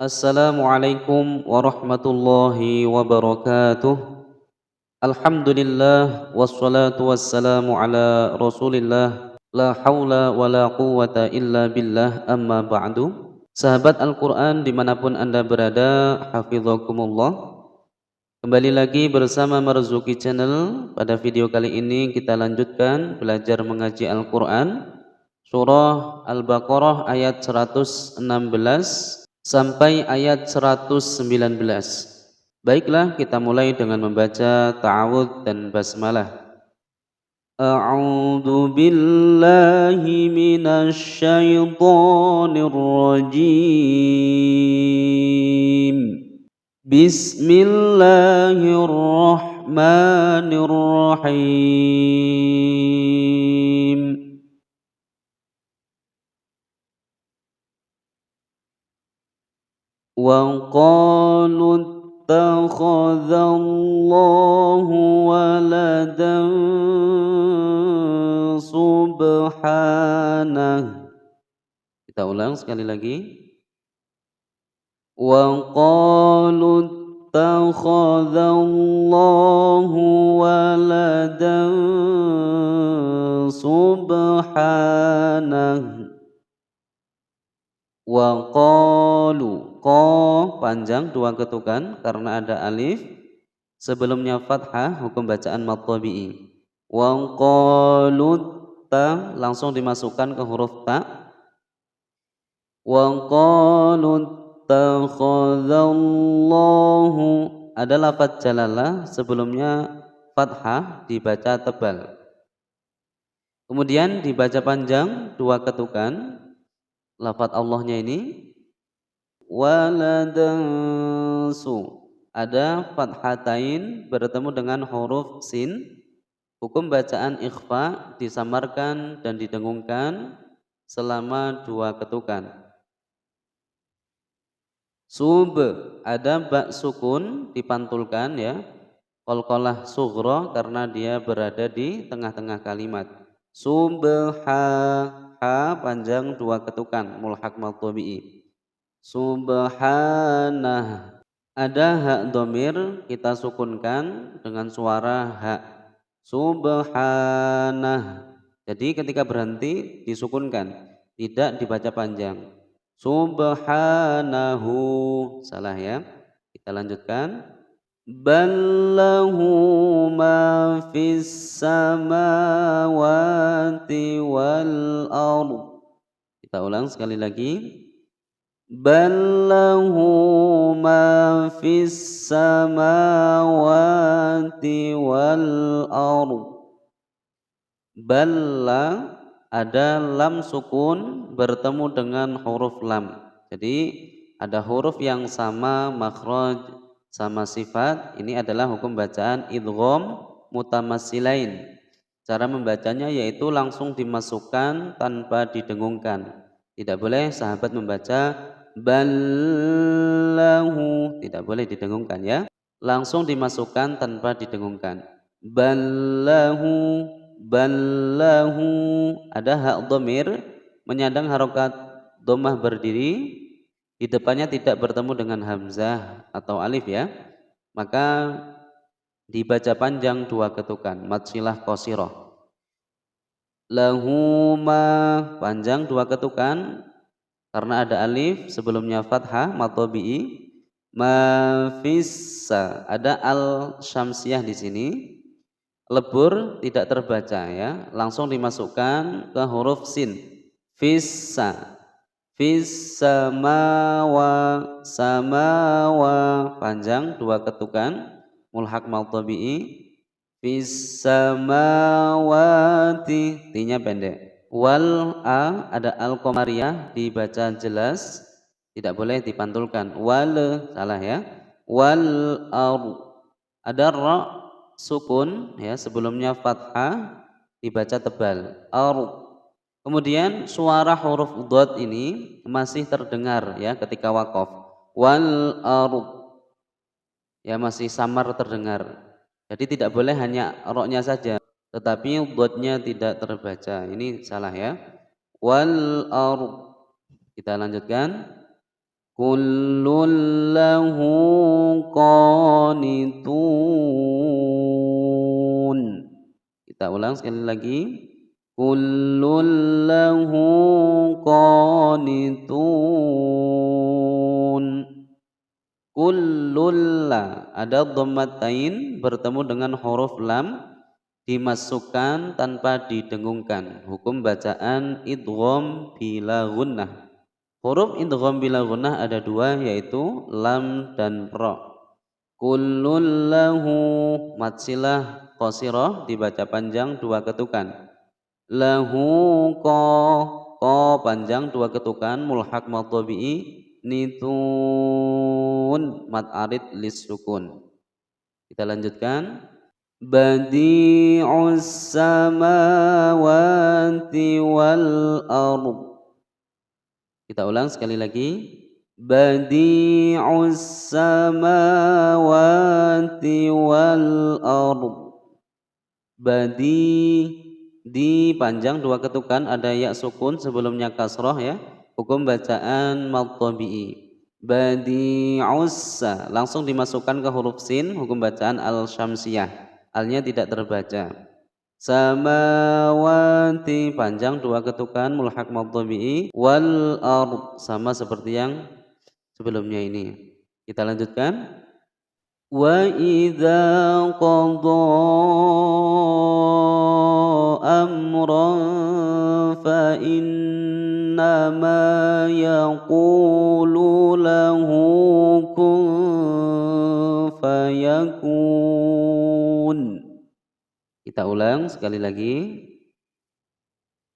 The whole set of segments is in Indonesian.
Assalamualaikum warahmatullahi wabarakatuh. Alhamdulillah wassalatu wassalamu ala Rasulillah. La haula wala quwwata illa billah, amma ba'du. Sahabat Al-Quran dimanapun Anda berada, hafizakumullah. Kembali lagi bersama Marzuki Channel. Pada video kali ini kita lanjutkan belajar mengaji Al-Quran, surah Al-Baqarah ayat 116 sampai ayat 119. Baiklah, kita mulai dengan membaca ta'awudz dan basmalah. A'udzu billahi minasy syaithanir rajim. Bismillahirrahmanirrahim. Wa qalu ittakhadhallahu waladan subhanah. Kita ulang sekali lagi. Wa qalu ittakhadhallahu waladan subhanah. Wa qalu, qa panjang dua ketukan karena ada alif sebelumnya fathah, hukum bacaan mad tabi'i. Wa qalu ta langsung dimasukkan ke huruf ta. Wa qalu takhadzallahu, ada lafaz jalalah sebelumnya fathah dibaca tebal. Kemudian dibaca panjang dua ketukan lafaz Allahnya ini. Waladan su, ada fathatain bertemu dengan huruf sin. Hukum bacaan ikhfa disamarkan dan didengungkan selama dua ketukan. Sub, ada ba sukun dipantulkan ya. Qalqalah sughra karena dia berada di tengah-tengah kalimat. Subha, ha panjang dua ketukan mulhaq mad tabi'i. Subhanah, ada hak domir kita sukunkan dengan suara ha. Subhanah, jadi ketika berhenti disukunkan, tidak dibaca panjang. Subhanahu, salah ya. Kita lanjutkan. Ballahu ma fis samawati wal ardh. Kita ulang sekali lagi. Ballahu ma fis samawati wal ardh. Balla, ada lam sukun bertemu dengan huruf lam. Jadi ada huruf yang sama makhraj, sama sifat. Ini adalah hukum bacaan idgham mutamassilain. Cara membacanya yaitu langsung dimasukkan tanpa didengungkan. Tidak boleh sahabat membaca ballahu, tidak boleh didengungkan ya. Langsung dimasukkan tanpa didengungkan. Ballahu, ballahu, ada hak dhamir menyandang harokat dhammah berdiri, di depannya tidak bertemu dengan hamzah atau alif ya. Maka dibaca panjang dua ketukan, mad silah qasirah. Lahuma, panjang dua ketukan karena ada alif sebelumnya fathah mad tabi'i. Mafissa, ada al syamsiyah di sini. Lebur tidak terbaca ya, langsung dimasukkan ke huruf sin. Fissa, fissamawa, samawa, panjang dua ketukan mulhaq mad tabi'i. Fissamawati, tinya pendek. Wal a, ada al qamariyah dibaca jelas, tidak boleh dipantulkan. Wal, salah ya. Wal ar, ada ra sukun ya, sebelumnya fathah dibaca tebal. Ar. Kemudian suara huruf dhad ini masih terdengar ya ketika waqaf. Wal ar, ya masih samar terdengar. Jadi tidak boleh hanya roknya saja, tetapi dotnya tidak terbaca. Ini salah ya. Wal ard. Kita lanjutkan. kullun lahu qanitun. Kita ulang sekali lagi. Kullun lahu qanitun. Kullulla ada dhammatain bertemu dengan huruf lam dimasukkan tanpa didengungkan. Hukum bacaan idgham bila gunnah. Huruf idgham bila gunnah ada dua, yaitu lam dan ra. Kullun lahu matsilah qasirah dibaca panjang dua ketukan. Lahu ko panjang dua ketukan mulhaq mad tabi'i. Nitun mad arid lis sukun. Kita lanjutkan. Badi'us samawati wal ardh. Kita ulang sekali lagi. Badi'us samawati wal ardh. Di panjang dua ketukan, ada ya sukun sebelumnya kasroh ya. Hukum bacaan mad tabi'i. Badi'us langsung dimasukkan ke huruf sin, hukum bacaan al syamsiyah. Alnya tidak terbaca. Samawati panjang dua ketukan mulhaq mad tabi'i. Wal ardh sama seperti yang sebelumnya ini. Kita lanjutkan. Wa idza qadha amran fa innama yaqulu lahu kun fayakun. Kita ulang sekali lagi.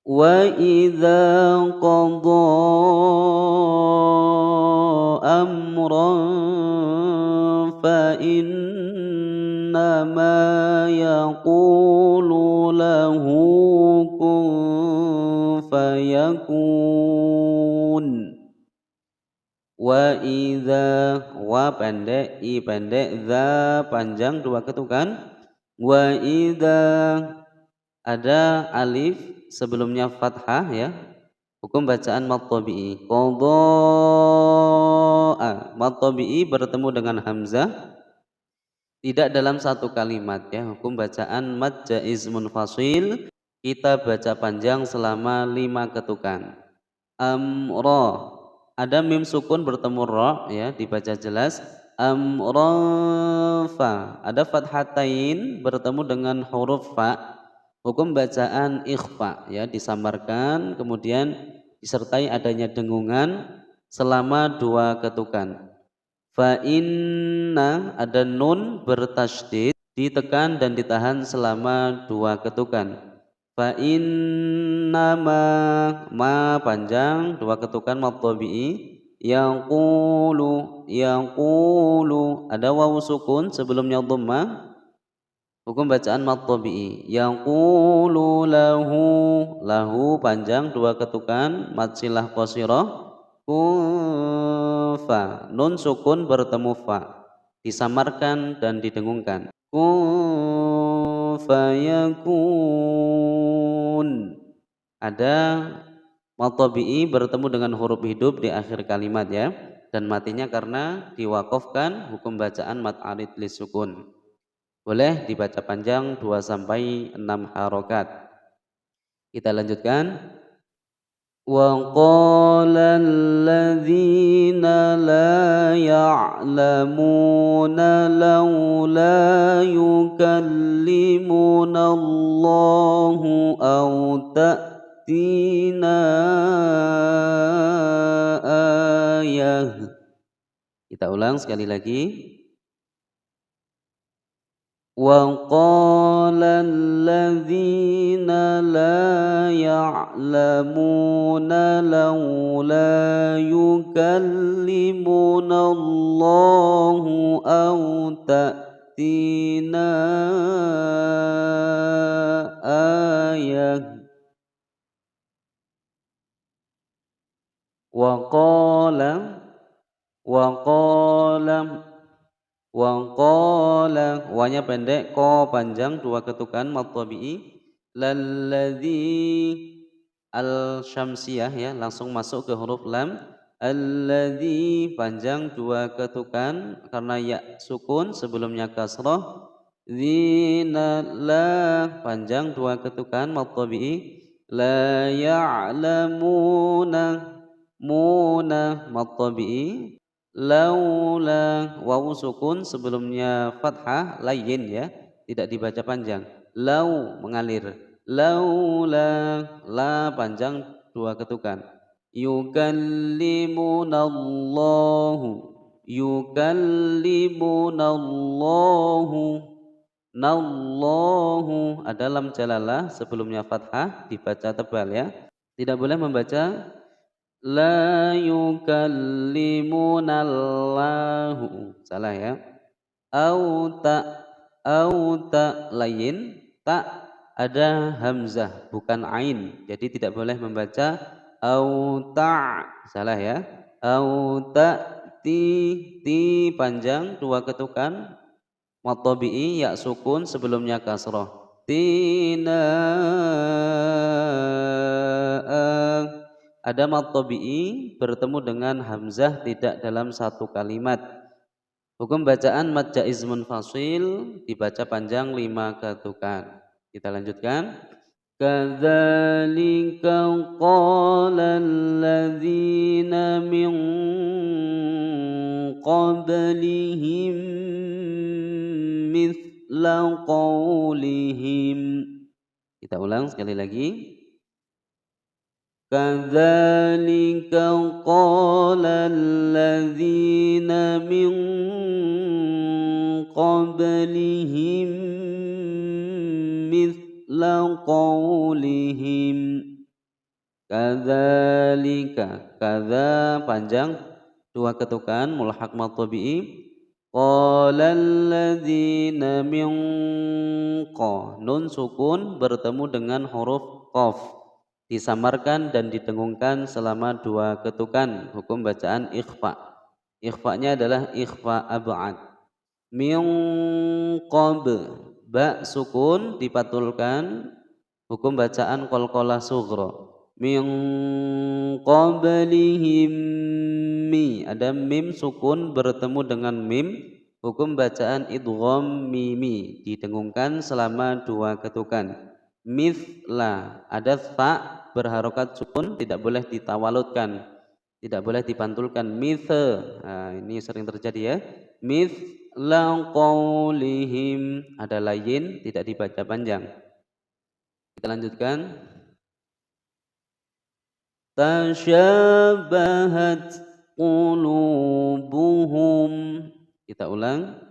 Wa idza qadha amran fa innama yaqulu lahu kun fayakun. Wa idza wa pendek, i pendek, za panjang dua ketukan. Wa idza ada alif sebelumnya fathah ya. Hukum bacaan mad tabi'i. Qadha mad tabi'i bertemu dengan hamzah tidak dalam satu kalimat ya. Hukum bacaan mad jaiz munfasil, kita baca panjang selama 5 ketukan. Amra ada mim sukun bertemu ra ya, dibaca jelas. Amrafa ada fathatain bertemu dengan huruf fa. Hukum bacaan ikhfa ya, disamarkan kemudian disertai adanya dengungan selama 2 ketukan. Fa inna ada nun bertasydid ditekan dan ditahan selama 2 ketukan. Fa inna ma panjang 2 ketukan mad tabi'i. Yaqulu ada wawu sukun sebelumnya dhammah. Hukum bacaan mad tabi'i. Yaqulu lahu panjang 2 ketukan mad silah qasirah. Fa nun sukun bertemu fa disamarkan dan didengungkan. Kun fayakun ada mad tabi'i bertemu dengan huruf hidup di akhir kalimat ya, dan matinya karena diwaqafkan. Hukum bacaan mad arid lis sukun. Boleh dibaca panjang 2 sampai 6 harokat. Kita lanjutkan. Wa qala alladzina la ya'lamuna laula yukallimuna Allahu aw ta'tina ayah. Kita ulang sekali lagi. Wa qala alladzina la ya'lamuna laula yukallimuna Allahu aw ta'tina ayah. Wa qala wanya pendek, ko panjang 2 ketukan mad tabi'i. Lalladzi al syamsiyah ya, langsung masuk ke huruf lam alladzi panjang dua ketukan karena ya sukun sebelumnya kasrah. Dzina la panjang dua ketukan mad tabi'i. La ya'lamuna muna mad tabi'i. Laula wawu sukun sebelumnya fathah layyin ya, tidak dibaca panjang. Lau mengalir. Laula la panjang dua ketukan. Yukallimunallahu yukallimunallahu nallahu ada lam jalalah sebelumnya fathah dibaca tebal ya. Tidak boleh membaca la yukallimunallahu, salah ya. Au ta lain ta ada hamzah bukan ain, jadi tidak boleh membaca au ta, salah ya. Au ta ti panjang dua ketukan mad tabi'i ya sukun sebelumnya kasrah. Tina ada mad tabi'i bertemu dengan hamzah tidak dalam satu kalimat. Hukum bacaan mad jaiz munfasil dibaca panjang 5 ketukan. Kita lanjutkan. Kadzalika qala alladzina min qablihim mithla qawlihim. Kita ulang sekali lagi. Kadzalika qala alladzina min qablihim mithla qawlihim. Kadzalika kadza panjang dua ketukan mulhaq mad tabi'i. Qala alladzina min qa nun sukun bertemu dengan huruf qaf disamarkan dan didengungkan selama dua ketukan. Hukum bacaan ikhfa. Ikhfa'nya adalah ikhfa ab'ad. Min qab ba sukun dipatulkan. Hukum bacaan qalqalah sughra. Min qablihim mi ada mim sukun bertemu dengan mim. Hukum bacaan idgham mimi didengungkan selama dua ketukan. Mithla ada fa berharokat sukun tidak boleh ditawaludkan, tidak boleh dipantulkan. Nah, ini sering terjadi ya. Mithla qaulihim ada layin tidak dibaca panjang. Kita lanjutkan. Tasyabahat qulubuhum. Kita ulang.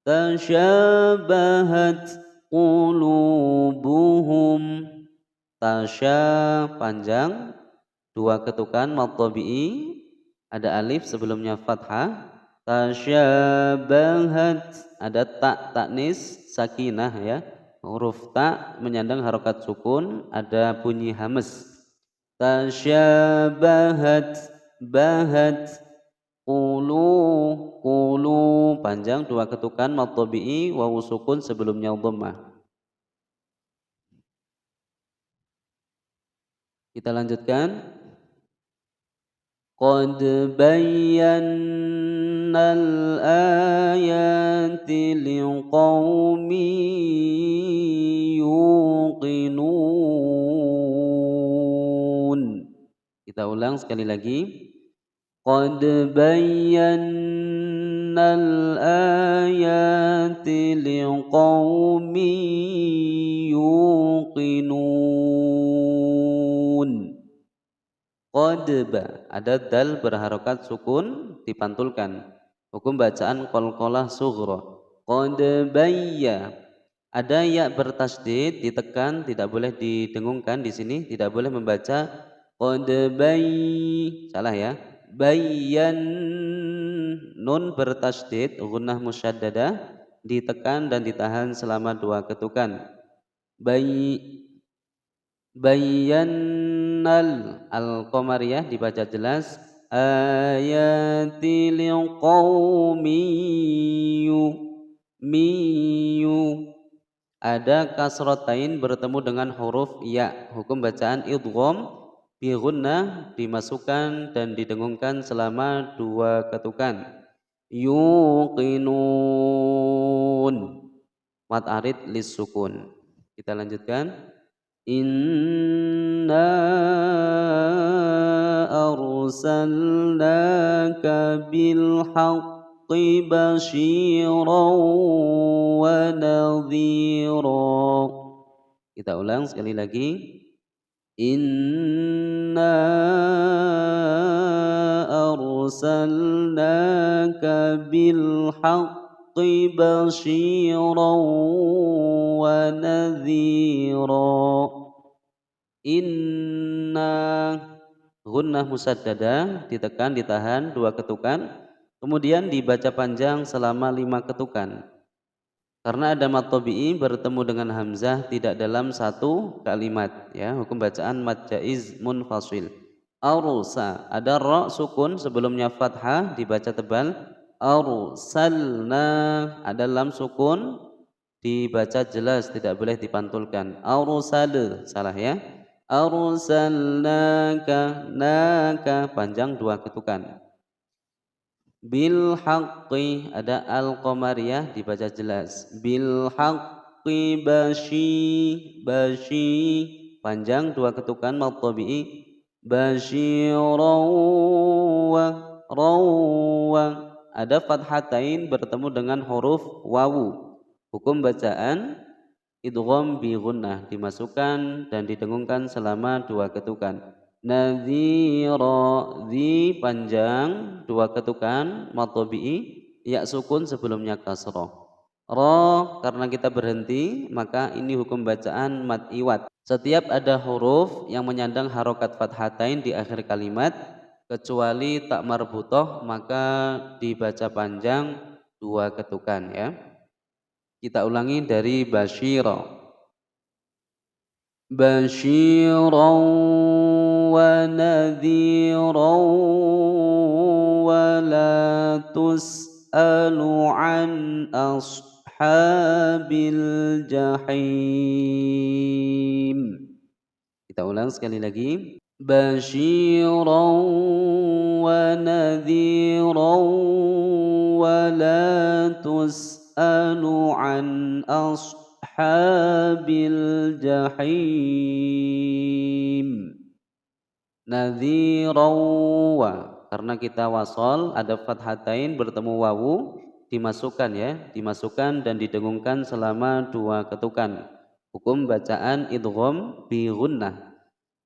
Tasyabahat qulubuhum. Tasya panjang dua ketukan mad tabi'i ada alif sebelumnya fathah. Tasyabahat ada ta taknis sakinah ya, huruf ta menyandang harokat sukun ada bunyi hamas. Tasyabahat bahat qulu panjang dua ketukan mad tabi'i wawu sukun sebelumnya dhammah. Kita lanjutkan. Qad bayyana al-ayati liqaumin yuqinun. Kita ulang sekali lagi. Qad bayyana al-ayati liqaumin yuqinun. Qad ada dal berharokat sukun dipantulkan. Hukum bacaan qalqalah sughra. Qad bayya ada ya bertasydid ditekan tidak boleh didengungkan di sini, tidak boleh membaca qad salah ya. Bayyan nun bertasydid gunnah musyaddadah ditekan dan ditahan selama dua ketukan. Bayyannal al-qamariyah dibaca jelas. Ayati liqaumin miyu ada kasratain bertemu dengan huruf ya. Hukum bacaan idgham bi gunnah dimasukkan dan didengungkan selama 2 ketukan. Yuqinun, mad arid lis sukun. Kita lanjutkan. Inna arsalnaka bil haqqi basyiran wa nadhira. Kita ulang sekali lagi. Inna arsalnaka bil haqqi basyiran wa nadhira. Inna, gunnah musaddadah, ditekan ditahan 2 ketukan, kemudian dibaca panjang selama 5 ketukan. Karena ada mad tabi'i bertemu dengan hamzah tidak dalam satu kalimat, ya, hukum bacaan mad jaiz munfasil. Arsa, ada ra sukun sebelumnya fathah dibaca tebal. Arsalna, ada lam sukun dibaca jelas tidak boleh dipantulkan. Arsal, salah ya. Arsalnaka, naka panjang 2 ketukan. Bil haqqi, ada al qamariyah dibaca jelas. Bil haqqi bashi panjang 2 ketukan mad tabi'i. Basyiran wa, ada fathatain bertemu dengan huruf wawu. Hukum bacaan idgham bi gunnah, dimasukkan dan didengungkan selama 2 ketukan. Nadhira, di panjang 2 ketukan mad tabi'i, ya sukun sebelumnya kasrah. Ra, karena kita berhenti maka ini hukum bacaan mad iwad. Setiap ada huruf yang menyandang harokat fathatain di akhir kalimat kecuali tak marbutoh maka dibaca panjang 2 ketukan, ya. Kita ulangi dari basyira. Basyiran wa nadhiran wa la tus'alu an ashabil jahim. Kita ulang sekali lagi. Basyiran wa nadhiran wa la tus'alu an ashabil jahim. Nadhiran wa, karena kita wasol ada fathatain bertemu wawu, dimasukkan, ya, dimasukkan dan didengungkan selama 2 ketukan. Hukum bacaan idgham bi gunnah.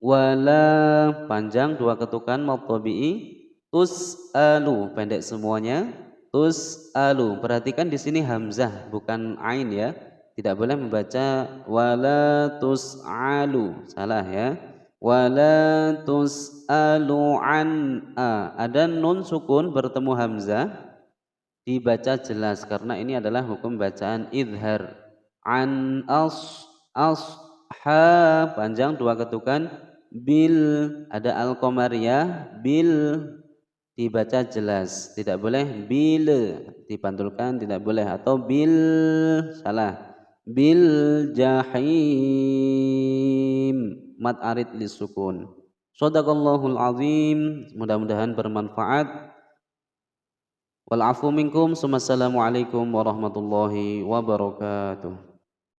Wala panjang 2 ketukan mad tabi'i. Tus'alu pendek semuanya. Tus'alu, perhatikan di sini hamzah bukan ain, ya. Tidak boleh membaca wala tus'alu, salah, ya. Wala tus'alu an a, ada nun sukun bertemu hamzah dibaca jelas karena ini adalah hukum bacaan idhar. An ha panjang 2 ketukan. Bil, ada al qamariyah, bil dibaca jelas, tidak boleh bil dipantulkan, tidak boleh, atau bil, salah. Bil jahim, mad arid lisukun. Shadaqallahul azim, mudah-mudahan bermanfaat. Wal afu minkum. Assalamualaikum warahmatullahi wabarakatuh.